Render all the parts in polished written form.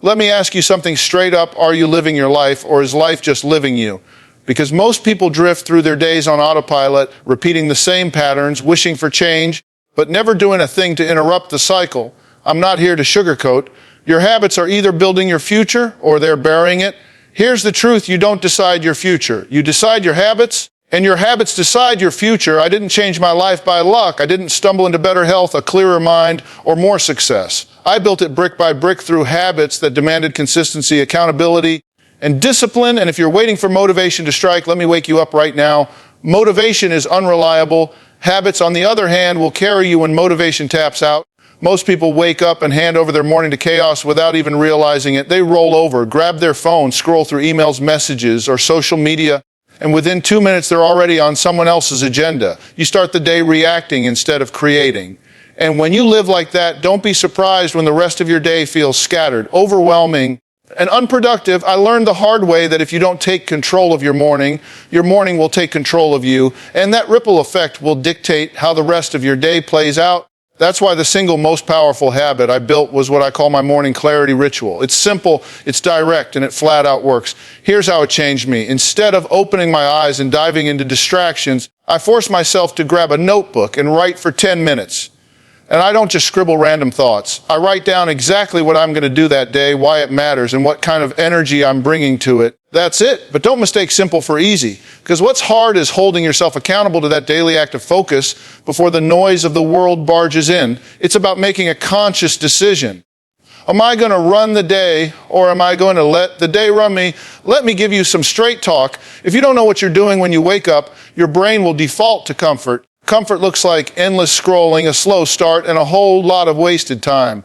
Let me ask you something straight up. Are you living your life, or is life just living you? Because most people drift through their days on autopilot, repeating the same patterns, wishing for change, but never doing a thing to interrupt the cycle. I'm not here to sugarcoat. Your habits are either building your future or they're burying it. Here's the truth: you don't decide your future. You decide your habits, and your habits decide your future. I didn't change my life by luck. I didn't stumble into better health, a clearer mind, or more success. I built it brick by brick through habits that demanded consistency, accountability, and discipline. And if you're waiting for motivation to strike, let me wake you up right now. Motivation is unreliable. Habits, on the other hand, will carry you when motivation taps out. Most people wake up and hand over their morning to chaos without even realizing it. They roll over, grab their phone, scroll through emails, messages, or social media, and within 2 minutes, they're already on someone else's agenda. You start the day reacting instead of creating. And when you live like that, don't be surprised when the rest of your day feels scattered, overwhelming, and unproductive. I learned the hard way that if you don't take control of your morning will take control of you, and that ripple effect will dictate how the rest of your day plays out. That's why the single most powerful habit I built was what I call my morning clarity ritual. It's simple, it's direct, and it flat out works. Here's how it changed me. Instead of opening my eyes and diving into distractions, I forced myself to grab a notebook and write for 10 minutes. And I don't just scribble random thoughts. I write down exactly what I'm going to do that day, why it matters, and what kind of energy I'm bringing to it. That's it. But don't mistake simple for easy, because what's hard is holding yourself accountable to that daily act of focus before the noise of the world barges in. It's about making a conscious decision. Am I going to run the day, or am I going to let the day run me? Let me give you some straight talk. If you don't know what you're doing when you wake up, your brain will default to comfort. Comfort looks like endless scrolling, a slow start, and a whole lot of wasted time.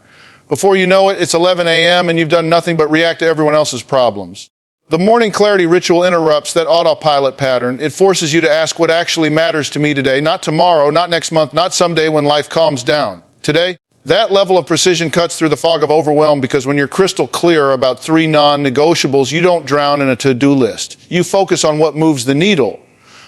Before you know it, it's 11 a.m. and you've done nothing but react to everyone else's problems. The morning clarity ritual interrupts that autopilot pattern. It forces you to ask what actually matters to me today, not tomorrow, not next month, not someday when life calms down. Today, that level of precision cuts through the fog of overwhelm, because when you're crystal clear about 3 non-negotiables, you don't drown in a to-do list. You focus on what moves the needle.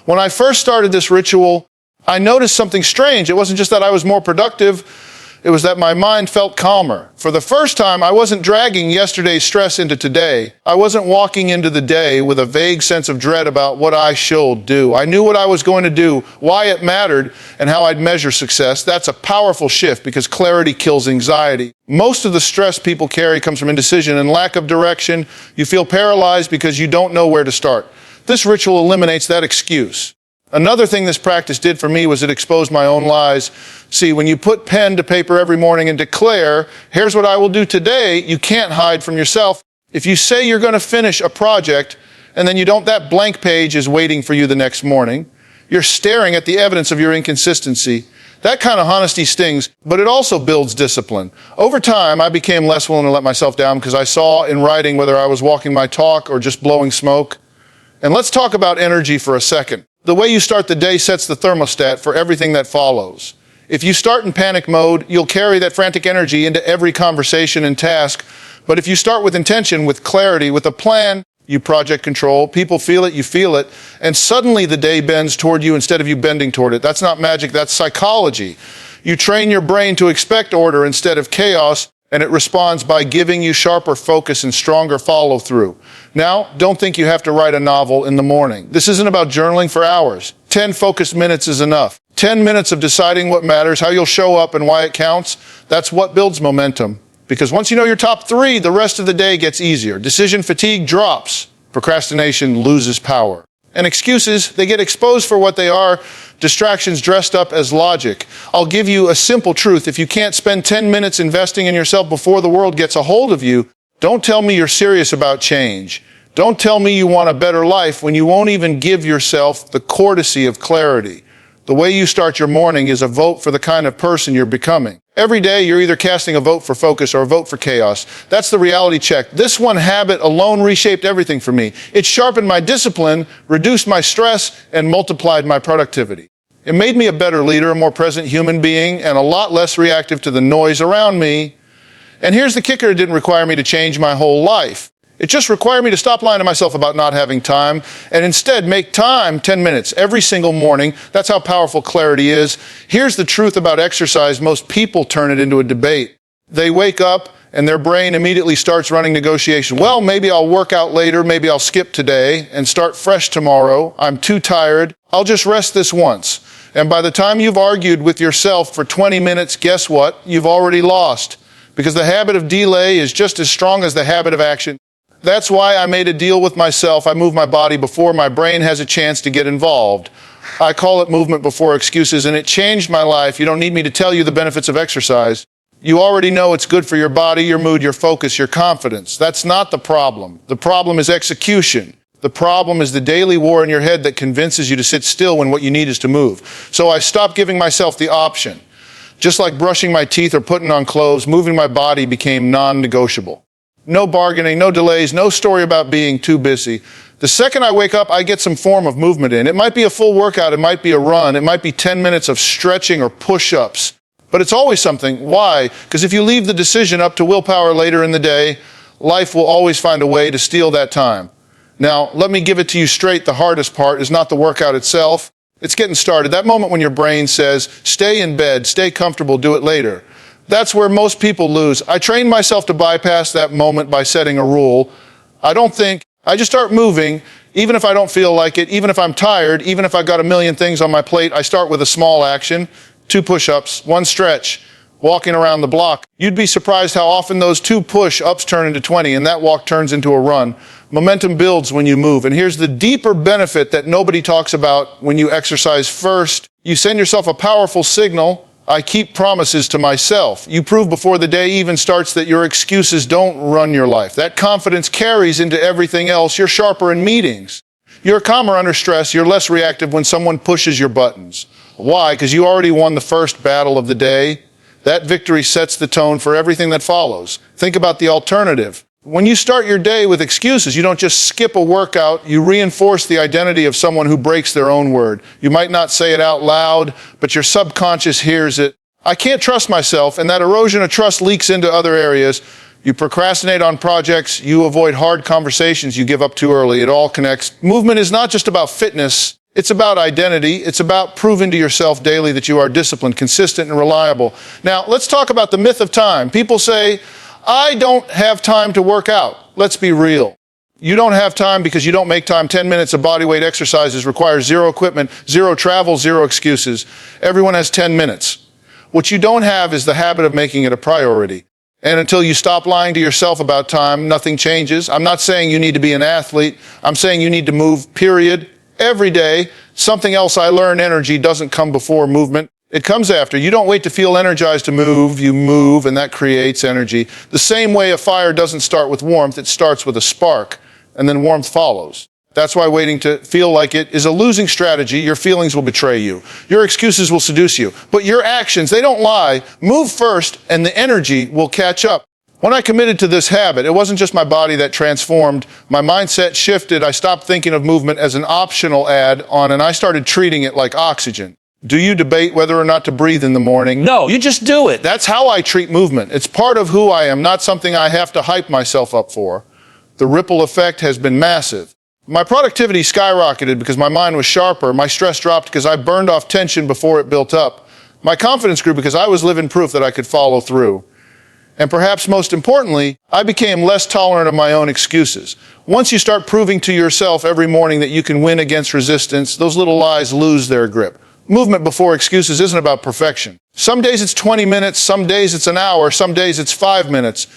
When I first started this ritual, I noticed something strange. It wasn't just that I was more productive. It was that my mind felt calmer. For the first time, I wasn't dragging yesterday's stress into today. I wasn't walking into the day with a vague sense of dread about what I should do. I knew what I was going to do, why it mattered, and how I'd measure success. That's a powerful shift, because clarity kills anxiety. Most of the stress people carry comes from indecision and lack of direction. You feel paralyzed because you don't know where to start. This ritual eliminates that excuse. Another thing this practice did for me was it exposed my own lies. See, when you put pen to paper every morning and declare, here's what I will do today, you can't hide from yourself. If you say you're going to finish a project and then you don't, that blank page is waiting for you the next morning. You're staring at the evidence of your inconsistency. That kind of honesty stings, but it also builds discipline. Over time, I became less willing to let myself down, because I saw in writing whether I was walking my talk or just blowing smoke. And let's talk about energy for a second. The way you start the day sets the thermostat for everything that follows. If you start in panic mode, you'll carry that frantic energy into every conversation and task. But if you start with intention, with clarity, with a plan, you project control, people feel it, you feel it, and suddenly the day bends toward you instead of you bending toward it. That's not magic, that's psychology. You train your brain to expect order instead of chaos, and it responds by giving you sharper focus and stronger follow-through. Now, don't think you have to write a novel in the morning. This isn't about journaling for hours. 10 focused minutes is enough. 10 minutes of deciding what matters, how you'll show up, and why it counts. That's what builds momentum. Because once you know your top 3, the rest of the day gets easier. Decision fatigue drops. Procrastination loses power. And excuses, they get exposed for what they are. Distractions dressed up as logic. I'll give you a simple truth. If you can't spend 10 minutes investing in yourself before the world gets a hold of you, don't tell me you're serious about change. Don't tell me you want a better life when you won't even give yourself the courtesy of clarity. The way you start your morning is a vote for the kind of person you're becoming. Every day, you're either casting a vote for focus or a vote for chaos. That's the reality check. This one habit alone reshaped everything for me. It sharpened my discipline, reduced my stress, and multiplied my productivity. It made me a better leader, a more present human being, and a lot less reactive to the noise around me. And here's the kicker: it didn't require me to change my whole life. It just required me to stop lying to myself about not having time, and instead make time, 10 minutes, every single morning. That's how powerful clarity is. Here's the truth about exercise: most people turn it into a debate. They wake up and their brain immediately starts running negotiation. Well, maybe I'll work out later, maybe I'll skip today and start fresh tomorrow. I'm too tired. I'll just rest this once. And by the time you've argued with yourself for 20 minutes, guess what? You've already lost. Because the habit of delay is just as strong as the habit of action. That's why I made a deal with myself. I move my body before my brain has a chance to get involved. I call it movement before excuses, and it changed my life. You don't need me to tell you the benefits of exercise. You already know it's good for your body, your mood, your focus, your confidence. That's not the problem. The problem is execution. The problem is the daily war in your head that convinces you to sit still when what you need is to move. So I stopped giving myself the option. Just like brushing my teeth or putting on clothes, moving my body became non-negotiable. No bargaining, no delays, no story about being too busy. The second I wake up, I get some form of movement in. It might be a full workout, it might be a run, it might be 10 minutes of stretching or push-ups. But it's always something. Why? Because if you leave the decision up to willpower later in the day, life will always find a way to steal that time. Now, let me give it to you straight. The hardest part is not the workout itself. It's getting started. That moment when your brain says, stay in bed, stay comfortable, do it later. That's where most people lose. I trained myself to bypass that moment by setting a rule. I don't think. I just start moving, even if I don't feel like it, even if I'm tired, even if I've got a million things on my plate. I start with a small action. 2 push-ups, 1 stretch, walking around the block. You'd be surprised how often those 2 push-ups turn into 20, and that walk turns into a run. Momentum builds when you move. And here's the deeper benefit that nobody talks about when you exercise first. You send yourself a powerful signal. I keep promises to myself. You prove before the day even starts that your excuses don't run your life. That confidence carries into everything else. You're sharper in meetings. You're calmer under stress. You're less reactive when someone pushes your buttons. Why? Because you already won the first battle of the day. That victory sets the tone for everything that follows. Think about the alternative. When you start your day with excuses, you don't just skip a workout, you reinforce the identity of someone who breaks their own word. You might not say it out loud, but your subconscious hears it. I can't trust myself, and that erosion of trust leaks into other areas. You procrastinate on projects, you avoid hard conversations, you give up too early. It all connects. Movement is not just about fitness. It's about identity. It's about proving to yourself daily that you are disciplined, consistent, and reliable. Now, let's talk about the myth of time. People say, I don't have time to work out. Let's be real. You don't have time because you don't make time. 10 minutes of bodyweight exercises requires 0 equipment, 0 travel, 0 excuses. Everyone has 10 minutes. What you don't have is the habit of making it a priority. And until you stop lying to yourself about time, nothing changes. I'm not saying you need to be an athlete. I'm saying you need to move, period. Every day. Something else I learned, energy doesn't come before movement. It comes after. You don't wait to feel energized to move. You move, and that creates energy. The same way a fire doesn't start with warmth, it starts with a spark, and then warmth follows. That's why waiting to feel like it is a losing strategy. Your feelings will betray you. Your excuses will seduce you. But your actions, they don't lie. Move first, and the energy will catch up. When I committed to this habit, it wasn't just my body that transformed. My mindset shifted. I stopped thinking of movement as an optional add-on, and I started treating it like oxygen. Do you debate whether or not to breathe in the morning? No, you just do it. That's how I treat movement. It's part of who I am, not something I have to hype myself up for. The ripple effect has been massive. My productivity skyrocketed because my mind was sharper. My stress dropped because I burned off tension before it built up. My confidence grew because I was living proof that I could follow through. And perhaps most importantly, I became less tolerant of my own excuses. Once you start proving to yourself every morning that you can win against resistance, those little lies lose their grip. Movement before excuses isn't about perfection. Some days it's 20 minutes, some days it's an hour, some days it's 5 minutes.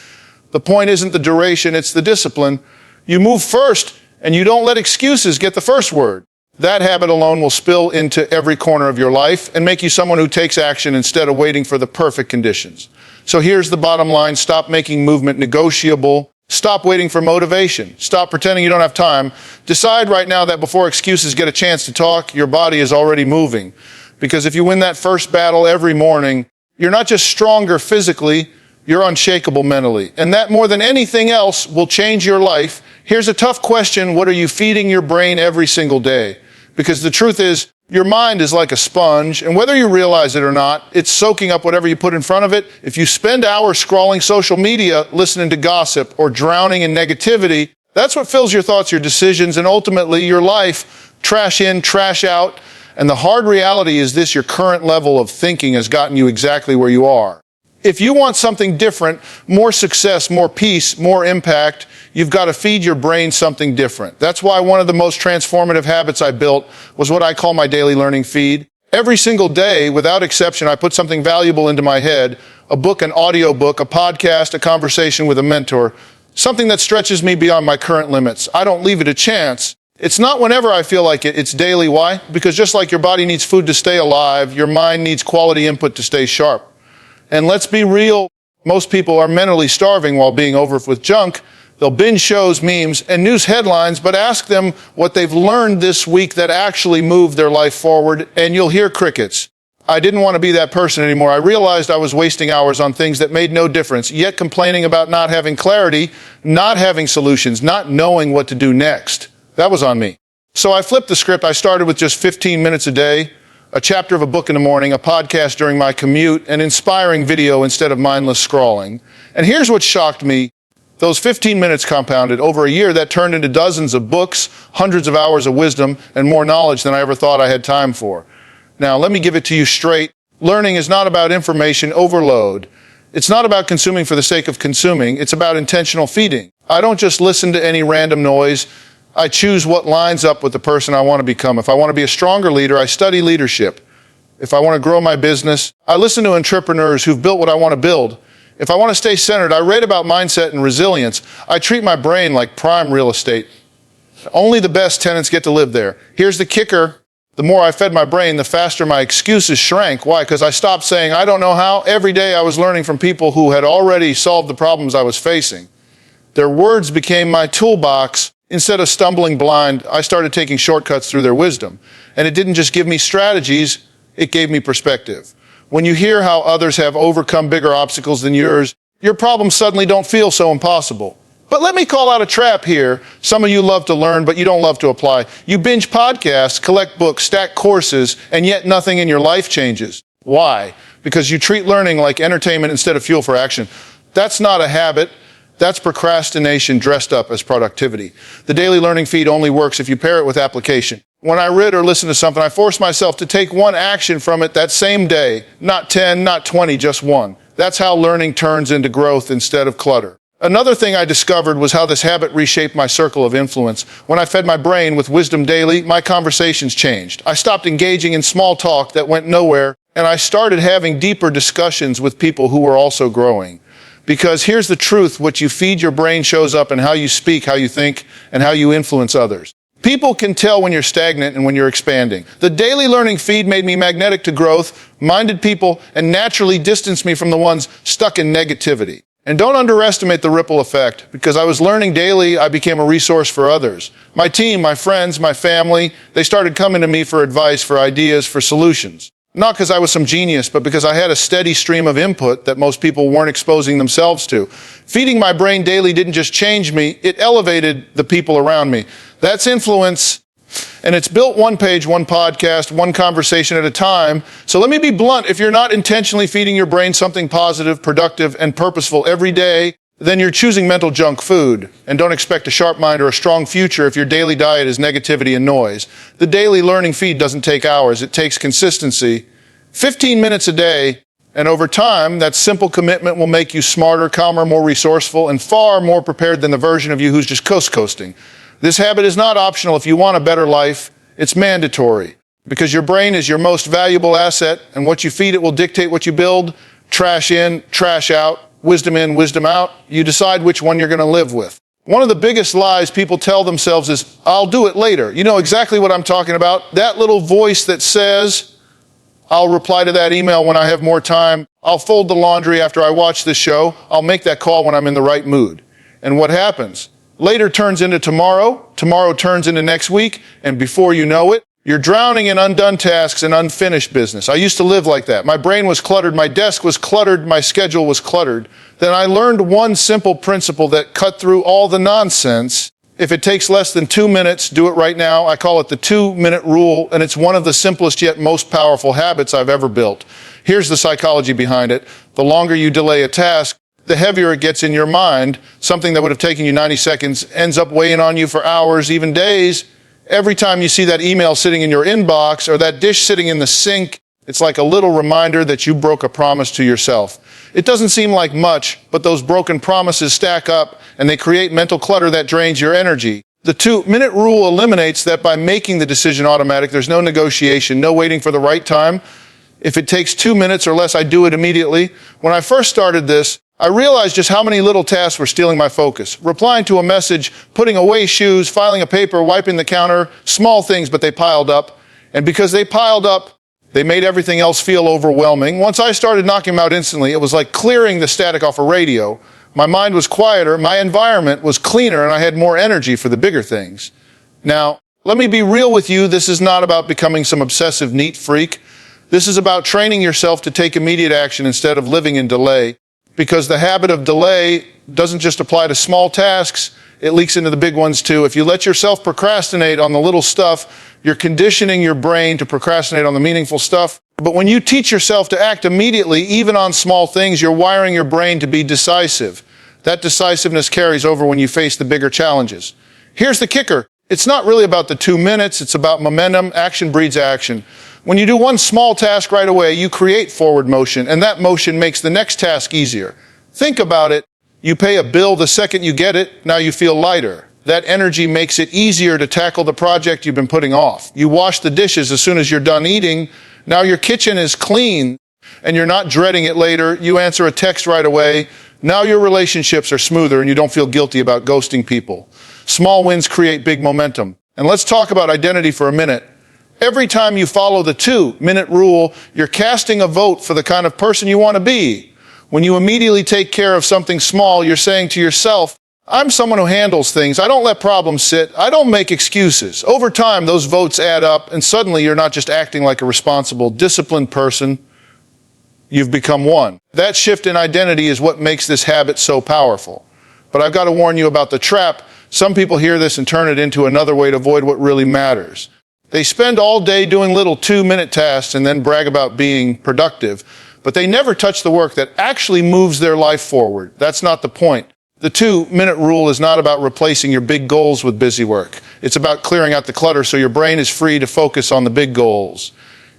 The point isn't the duration, it's the discipline. You move first, and you don't let excuses get the first word. That habit alone will spill into every corner of your life and make you someone who takes action instead of waiting for the perfect conditions. So here's the bottom line. Stop making movement negotiable. Stop waiting for motivation. Stop pretending you don't have time. Decide right now that before excuses get a chance to talk, your body is already moving. Because if you win that first battle every morning, you're not just stronger physically, you're unshakable mentally. And that more than anything else will change your life. Here's a tough question. What are you feeding your brain every single day? Because the truth is, your mind is like a sponge, and whether you realize it or not, it's soaking up whatever you put in front of it. If you spend hours scrolling social media, listening to gossip, or drowning in negativity, that's what fills your thoughts, your decisions, and ultimately your life. Trash in, trash out. And the hard reality is this: your current level of thinking has gotten you exactly where you are. If you want something different, more success, more peace, more impact, you've got to feed your brain something different. That's why one of the most transformative habits I built was what I call my daily learning feed. Every single day, without exception, I put something valuable into my head, a book, an audio book, a podcast, a conversation with a mentor, something that stretches me beyond my current limits. I don't leave it a chance. It's not whenever I feel like it, it's daily. Why? Because just like your body needs food to stay alive, your mind needs quality input to stay sharp. And let's be real, most people are mentally starving while being over with junk. They'll binge shows, memes, and news headlines, but ask them what they've learned this week that actually moved their life forward, and you'll hear crickets. I didn't want to be that person anymore. I realized I was wasting hours on things that made no difference, yet complaining about not having clarity, not having solutions, not knowing what to do next. That was on me. So I flipped the script. I started with just 15 minutes a day, a chapter of a book in the morning, a podcast during my commute, an inspiring video instead of mindless scrolling. And here's what shocked me. Those 15 minutes compounded. Over a year, that turned into dozens of books, hundreds of hours of wisdom, and more knowledge than I ever thought I had time for. Now, let me give it to you straight. Learning is not about information overload. It's not about consuming for the sake of consuming. It's about intentional feeding. I don't just listen to any random noise. I choose what lines up with the person I want to become. If I want to be a stronger leader, I study leadership. If I want to grow my business, I listen to entrepreneurs who've built what I want to build. If I want to stay centered, I read about mindset and resilience. I treat my brain like prime real estate. Only the best tenants get to live there. Here's the kicker. The more I fed my brain, the faster my excuses shrank. Why? Because I stopped saying, I don't know how. Every day I was learning from people who had already solved the problems I was facing. Their words became my toolbox. Instead of stumbling blind, I started taking shortcuts through their wisdom. And it didn't just give me strategies, it gave me perspective. When you hear how others have overcome bigger obstacles than yours, your problems suddenly don't feel so impossible. But let me call out a trap here. Some of you love to learn, but you don't love to apply. You binge podcasts, collect books, stack courses, and yet nothing in your life changes. Why? Because you treat learning like entertainment instead of fuel for action. That's not a habit. That's procrastination dressed up as productivity. The daily learning feed only works if you pair it with application. When I read or listened to something, I forced myself to take one action from it that same day. Not 10, not 20, just one. That's how learning turns into growth instead of clutter. Another thing I discovered was how this habit reshaped my circle of influence. When I fed my brain with wisdom daily, my conversations changed. I stopped engaging in small talk that went nowhere, and I started having deeper discussions with people who were also growing. Because here's the truth, what you feed your brain shows up in how you speak, how you think, and how you influence others. People can tell when you're stagnant and when you're expanding. The daily learning feed made me magnetic to growth, minded people, and naturally distanced me from the ones stuck in negativity. And don't underestimate the ripple effect. Because I was learning daily, I became a resource for others. My team, my friends, my family, they started coming to me for advice, for ideas, for solutions. Not because I was some genius, but because I had a steady stream of input that most people weren't exposing themselves to. Feeding my brain daily didn't just change me, it elevated the people around me. That's influence, and it's built one page, one podcast, one conversation at a time. So let me be blunt, if you're not intentionally feeding your brain something positive, productive, and purposeful every day, then you're choosing mental junk food. And don't expect a sharp mind or a strong future if your daily diet is negativity and noise. The daily learning feed doesn't take hours, it takes consistency. 15 minutes a day, and over time, that simple commitment will make you smarter, calmer, more resourceful, and far more prepared than the version of you who's just coasting. This habit is not optional if you want a better life, it's mandatory. Because your brain is your most valuable asset, and what you feed it will dictate what you build. Trash in, trash out, wisdom in, wisdom out. You decide which one you're going to live with. One of the biggest lies people tell themselves is, I'll do it later. You know exactly what I'm talking about. That little voice that says, I'll reply to that email when I have more time. I'll fold the laundry after I watch this show. I'll make that call when I'm in the right mood. And what happens? Later turns into tomorrow. Tomorrow turns into next week. And before you know it, you're drowning in undone tasks and unfinished business. I used to live like that. My brain was cluttered. My desk was cluttered. My schedule was cluttered. Then I learned one simple principle that cut through all the nonsense. If it takes less than 2 minutes, do it right now. I call it the 2-minute rule, and it's one of the simplest yet most powerful habits I've ever built. Here's the psychology behind it. The longer you delay a task, the heavier it gets in your mind. Something that would have taken you 90 seconds ends up weighing on you for hours, even days. Every time you see that email sitting in your inbox or that dish sitting in the sink, It's like a little reminder that you broke a promise to yourself. It doesn't seem like much, but those broken promises stack up and they create mental clutter that drains your energy. The 2-minute rule eliminates that by making the decision automatic. There's no negotiation, no waiting for the right time. If it takes 2 minutes or less, I do it immediately. When I first started this, I realized just how many little tasks were stealing my focus. Replying to a message, putting away shoes, filing a paper, wiping the counter, small things, but they piled up. And because they piled up, they made everything else feel overwhelming. Once I started knocking them out instantly, it was like clearing the static off a radio. My mind was quieter, my environment was cleaner, and I had more energy for the bigger things. Now, let me be real with you. This is not about becoming some obsessive neat freak. This is about training yourself to take immediate action instead of living in delay. Because the habit of delay doesn't just apply to small tasks, it leaks into the big ones too. If you let yourself procrastinate on the little stuff, you're conditioning your brain to procrastinate on the meaningful stuff. But when you teach yourself to act immediately, even on small things, you're wiring your brain to be decisive. That decisiveness carries over when you face the bigger challenges. Here's the kicker. It's not really about the 2 minutes, it's about momentum. Action breeds action. When you do one small task right away, you create forward motion, and that motion makes the next task easier. Think about it. You pay a bill the second you get it, now you feel lighter. That energy makes it easier to tackle the project you've been putting off. You wash the dishes as soon as you're done eating, now your kitchen is clean, and you're not dreading it later. You answer a text right away. Now your relationships are smoother, and you don't feel guilty about ghosting people. Small wins create big momentum. And let's talk about identity for a minute. Every time you follow the 2-minute rule, you're casting a vote for the kind of person you want to be. When you immediately take care of something small, you're saying to yourself, I'm someone who handles things. I don't let problems sit. I don't make excuses. Over time, those votes add up, and suddenly you're not just acting like a responsible, disciplined person. You've become one. That shift in identity is what makes this habit so powerful. But I've got to warn you about the trap. Some people hear this and turn it into another way to avoid what really matters. They spend all day doing little 2-minute tasks and then brag about being productive, but they never touch the work that actually moves their life forward. That's not the point. The 2-minute rule is not about replacing your big goals with busy work. It's about clearing out the clutter so your brain is free to focus on the big goals.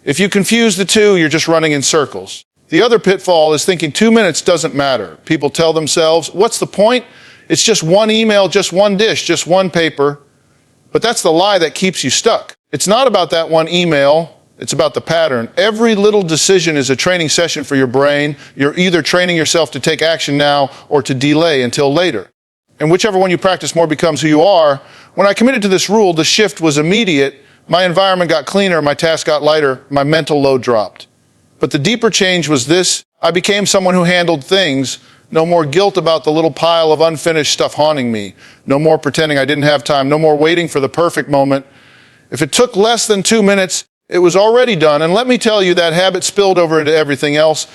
If you confuse the two, you're just running in circles. The other pitfall is thinking 2 minutes doesn't matter. People tell themselves, what's the point? It's just one email, just one dish, just one paper. But that's the lie that keeps you stuck. It's not about that one email, it's about the pattern. Every little decision is a training session for your brain. You're either training yourself to take action now or to delay until later. And whichever one you practice more becomes who you are. When I committed to this rule, the shift was immediate. My environment got cleaner, my task got lighter, my mental load dropped. But the deeper change was this. I became someone who handled things. No more guilt about the little pile of unfinished stuff haunting me. No more pretending I didn't have time. No more waiting for the perfect moment. If it took less than 2 minutes, it was already done. And let me tell you, that habit spilled over into everything else.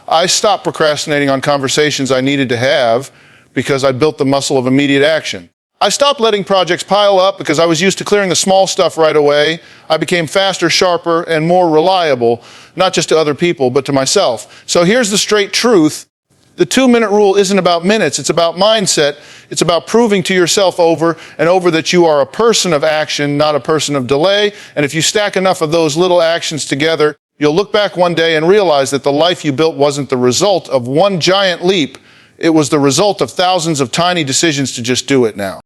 I stopped procrastinating on conversations I needed to have because I built the muscle of immediate action. I stopped letting projects pile up because I was used to clearing the small stuff right away. I became faster, sharper, and more reliable, not just to other people, but to myself. So here's the straight truth. The 2-minute rule isn't about minutes, it's about mindset. It's about proving to yourself over and over that you are a person of action, not a person of delay. And if you stack enough of those little actions together, you'll look back one day and realize that the life you built wasn't the result of one giant leap. It was the result of thousands of tiny decisions to just do it now.